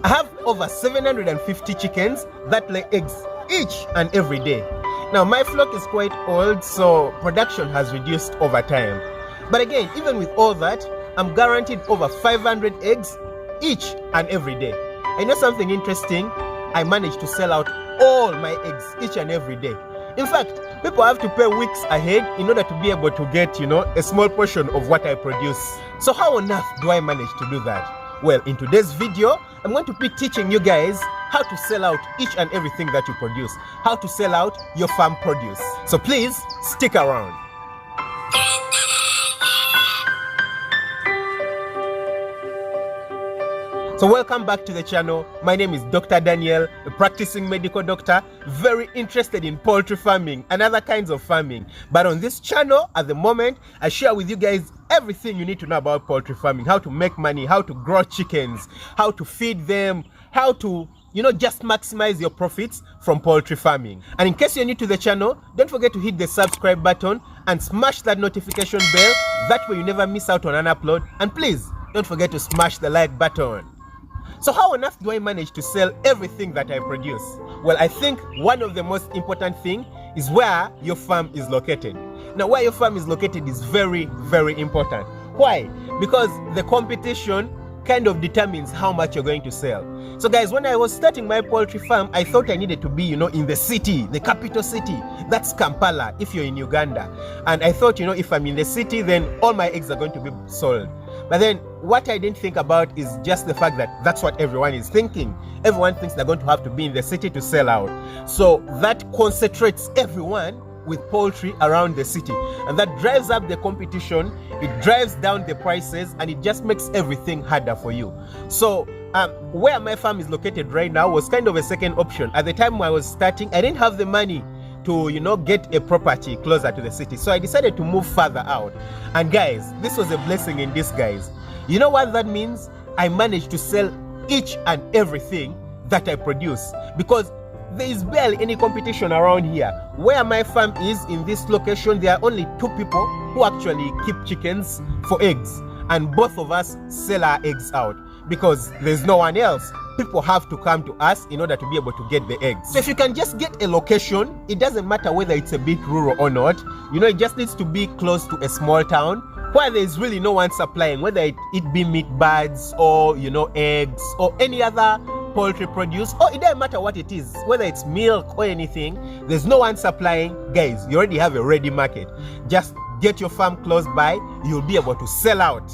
I have over 750 chickens that lay eggs each and every day. Now my flock is quite old, so production has reduced over time. But again, even with all that, I'm guaranteed over 500 eggs each and every day. I know something interesting, I managed to sell out all my eggs each and every day. In fact, people have to pay weeks ahead in order to be able to get, a small portion of what I produce. So how on earth do I manage to do that? Well, in today's video, I'm going to be teaching you guys how to sell out each and everything that you produce, how to sell out your farm produce. So please stick around. So welcome back to the channel. My name is Dr. Daniel, a practicing medical doctor, very interested in poultry farming and other kinds of farming. But on this channel, at the moment, I share with you guys everything you need to know about poultry farming, how to make money, how to grow chickens, how to feed them, how to, just maximize your profits from poultry farming. And in case you're new to the channel, don't forget to hit the subscribe button and smash that notification bell. That way you never miss out on an upload. And please, don't forget to smash the like button. So how on earth do I manage to sell everything that I produce? Well, I think one of the most important things is where your farm is located. Now, where your farm is located is very, very important. Why? Because the competition kind of determines how much you're going to sell. So guys, when I was starting my poultry farm, I thought I needed to be, in the city, the capital city. That's Kampala, if you're in Uganda. And I thought, if I'm in the city, then all my eggs are going to be sold. But then what I didn't think about is just the fact that that's what everyone is thinking. Everyone thinks they're going to have to be in the city to sell out. So that concentrates everyone with poultry around the city. And that drives up the competition, it drives down the prices, and it just makes everything harder for you. So where my farm is located right now was kind of a second option. At the time I was starting, I didn't have the money to get a property closer to the city, so I decided to move further out. And guys, this was a blessing in disguise. You know what that means? I managed to sell each and everything that I produce, because there is barely any competition around here. Where my farm is, in this location, there are only 2 people who actually keep chickens for eggs, and both of us sell our eggs out because there's no one else. People have to come to us in order to be able to get the eggs. So if you can just get a location, it doesn't matter whether it's a bit rural or not, it just needs to be close to a small town where there's really no one supplying, whether it be meat birds or eggs or any other poultry produce, or it doesn't matter what it is, whether it's milk or anything, there's no one supplying. Guys, you already have a ready market. Just get your farm close by, you'll be able to sell out.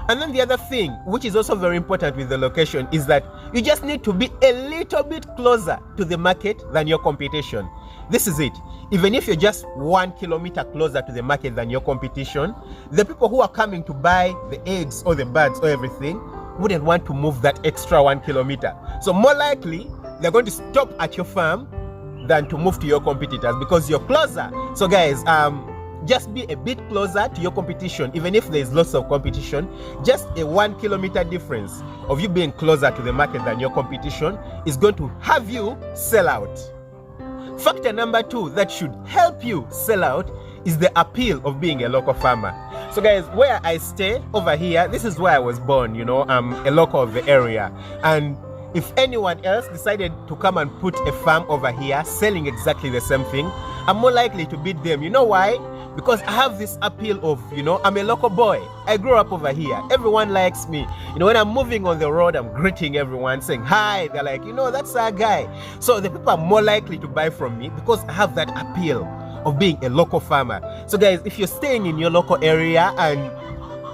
And then the other thing, which is also very important with the location, is that you just need to be a little bit closer to the market than your competition. This is it. Even if you're just 1 kilometer closer to the market than your competition, the people who are coming to buy the eggs or the birds or everything wouldn't want to move that extra 1 kilometer. So more likely, they're going to stop at your farm than to move to your competitors because you're closer. So guys, just be a bit closer to your competition. Even if there's lots of competition, just a 1 kilometer difference of you being closer to the market than your competition is going to have you sell out. Factor number 2 that should help you sell out is the appeal of being a local farmer. So guys, where I stay over here, this is where I was born, I'm a local of the area. And if anyone else decided to come and put a farm over here selling exactly the same thing, I'm more likely to beat them. You know why? Because I have this appeal of, I'm a local boy. I grew up over here. Everyone likes me. When I'm moving on the road, I'm greeting everyone, saying hi. They're like, that's our guy. So the people are more likely to buy from me because I have that appeal of being a local farmer. So guys, if you're staying in your local area, and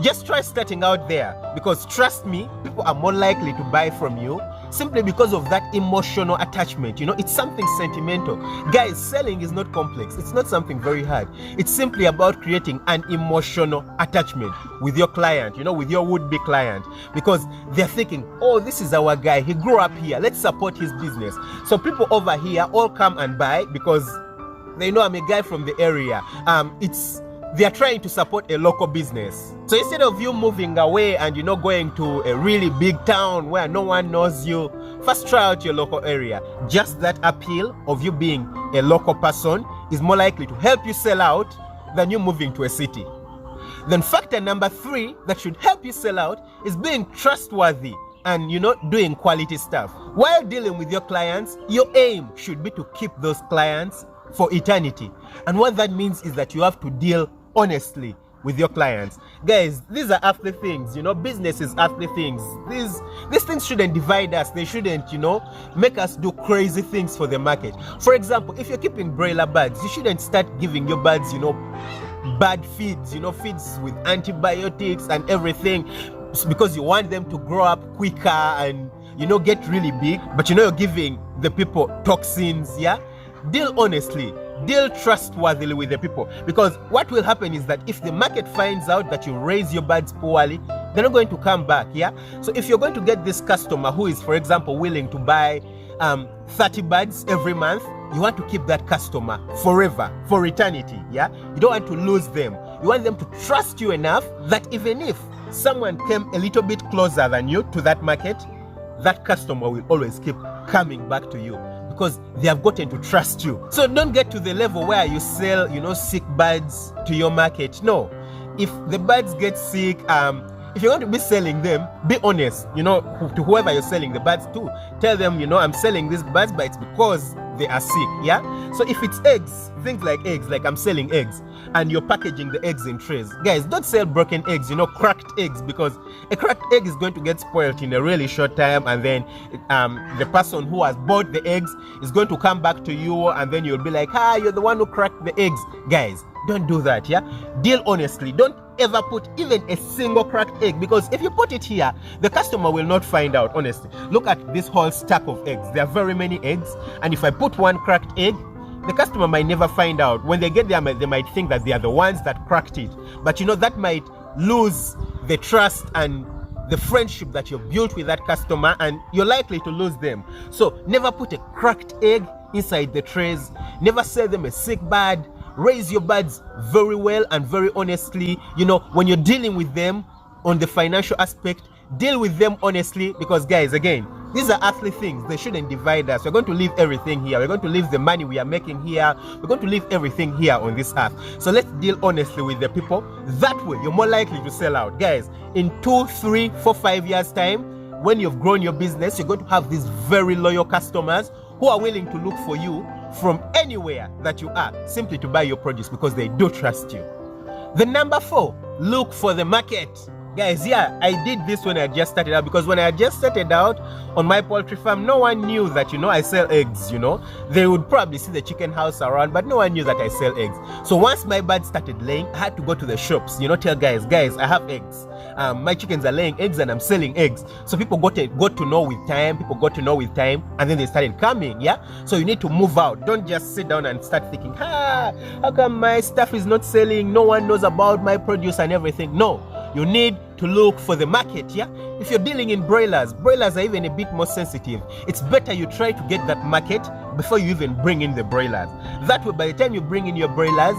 just try starting out there, because trust me, people are more likely to buy from you simply because of that emotional attachment. It's something sentimental. Guys, selling is not complex. It's not something very hard. It's simply about creating an emotional attachment with your client, with your would-be client, because they're thinking, oh, this is our guy. He grew up here. Let's support his business. So people over here all come and buy because they know I'm a guy from the area. They are trying to support a local business. So instead of you moving away and going to a really big town where no one knows you, first try out your local area. Just that appeal of you being a local person is more likely to help you sell out than you moving to a city. Then factor number 3 that should help you sell out is being trustworthy and doing quality stuff. While dealing with your clients, your aim should be to keep those clients for eternity. And what that means is that you have to deal honestly with your clients. Guys, these are earthly things, business is earthly things. These things shouldn't divide us. They shouldn't, make us do crazy things for the market. For example, if you're keeping broiler birds, you shouldn't start giving your birds, bad feeds, feeds with antibiotics and everything, because you want them to grow up quicker and, get really big. But you're giving the people toxins, yeah? Deal honestly. Deal trustworthily with the people, because what will happen is that if the market finds out that you raise your birds poorly, they're not going to come back. Yeah, so if you're going to get this customer who is, for example, willing to buy 30 birds every month, you want to keep that customer forever, for eternity. Yeah, you don't want to lose them. You want them to trust you enough that even if someone came a little bit closer than you to that market, that customer will always keep coming back to you, because they have gotten to trust you. So don't get to the level where you sell, sick birds to your market. No. If the birds get sick, if you're going to be selling them, be honest, to whoever you're selling the birds to. Tell them, I'm selling these birds, but it's because they are sick, yeah? So if it's eggs, things like eggs, like I'm selling eggs, and you're packaging the eggs in trays. Guys, don't sell broken eggs, cracked eggs, because a cracked egg is going to get spoiled in a really short time, and then the person who has bought the eggs is going to come back to you, and then you'll be like, you're the one who cracked the eggs. Guys, don't do that, yeah? Deal honestly. Don't ever put even a single cracked egg, because if you put it here, the customer will not find out. Honestly, look at this whole stack of eggs. There are very many eggs, and if I put one cracked egg, the customer might never find out. When they get there, they might think that they are the ones that cracked it, but that might lose the trust and the friendship that you've built with that customer, and you're likely to lose them. So never put a cracked egg inside the trays. Never sell them a sick bird. Raise your birds very well and very honestly. When you're dealing with them on the financial aspect, deal with them honestly, because guys, again, these are earthly things. They shouldn't divide us. We're going to leave everything here. We're going to leave the money we are making here. We're going to leave everything here on this earth. So let's deal honestly with the people. That way, you're more likely to sell out. Guys, in 2, 3, 4, 5 years time, when you've grown your business, you're going to have these very loyal customers who are willing to look for you from anywhere that you are, simply to buy your produce, because they do trust you. The number 4, look for the market. Guys, yeah, I did this when I just started out, because when I just started out on my poultry farm, no one knew that, I sell eggs, They would probably see the chicken house around, but no one knew that I sell eggs. So once my birds started laying, I had to go to the shops, tell guys, I have eggs. My chickens are laying eggs and I'm selling eggs. So people got to know with time, and then they started coming, yeah? So you need to move out. Don't just sit down and start thinking, how come my stuff is not selling? No one knows about my produce and everything. No. You need to look for the market, yeah? If you're dealing in broilers are even a bit more sensitive. It's better you try to get that market before you even bring in the broilers. That way, by the time you bring in your broilers,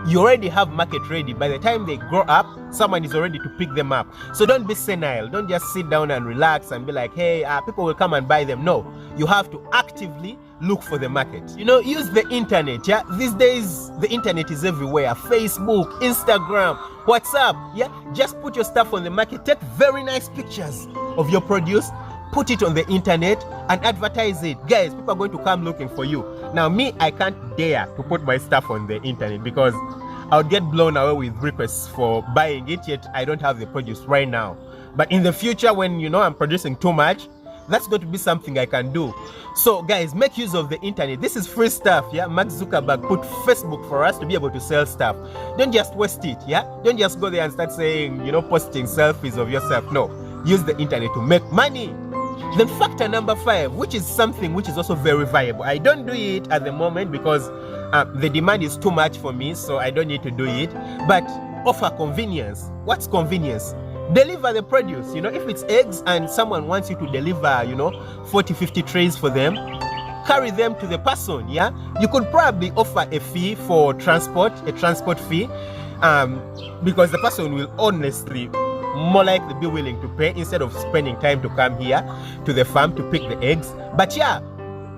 you already have market ready. By the time they grow up, someone is already to pick them up. So don't be senile. Don't just sit down and relax and be like, hey, people will come and buy them. No, you have to actively look for the market. Use the internet, yeah? These days, the internet is everywhere. Facebook, Instagram, WhatsApp, yeah? Just put your stuff on the market. Take very nice pictures of your produce, put it on the internet and advertise it. Guys, people are going to come looking for you. Now, me, I can't dare to put my stuff on the internet, because I would get blown away with requests for buying it, yet I don't have the produce right now. But in the future, when, I'm producing too much, that's going to be something I can do. So guys, make use of the internet. This is free stuff, yeah? Mark Zuckerberg put Facebook for us to be able to sell stuff. Don't just waste it, yeah? Don't just go there and start saying, posting selfies of yourself. No, use the internet to make money. Then factor number 5, which is something which is also very viable. I don't do it at the moment because the demand is too much for me, so I don't need to do it. But offer convenience. What's convenience? Deliver the produce. If it's eggs and someone wants you to deliver, 40, 50 trays for them, carry them to the person, yeah? You could probably offer a fee for transport, a transport fee, because the person will honestly more likely be willing to pay instead of spending time to come here to the farm to pick the eggs. But yeah,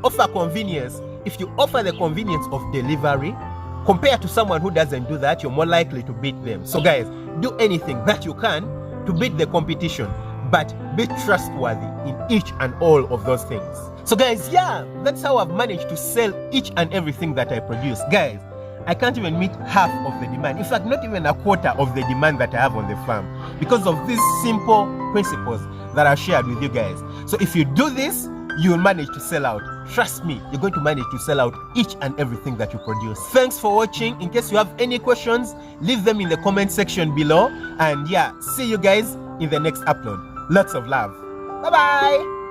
offer convenience. If you offer the convenience of delivery, compared to someone who doesn't do that, you're more likely to beat them. So guys, do anything that you can to beat the competition. but be trustworthy in each and all of those things. So guys, yeah, that's how I've managed to sell each and everything that I produce. Guys, I can't even meet half of the demand. In fact, not even a quarter of the demand that I have on the farm, because of these simple principles that I shared with you guys. So if you do this, you will manage to sell out. Trust me, you're going to manage to sell out each and everything that you produce. Thanks for watching. In case you have any questions, leave them in the comment section below. And yeah, see you guys in the next upload. Lots of love. Bye-bye.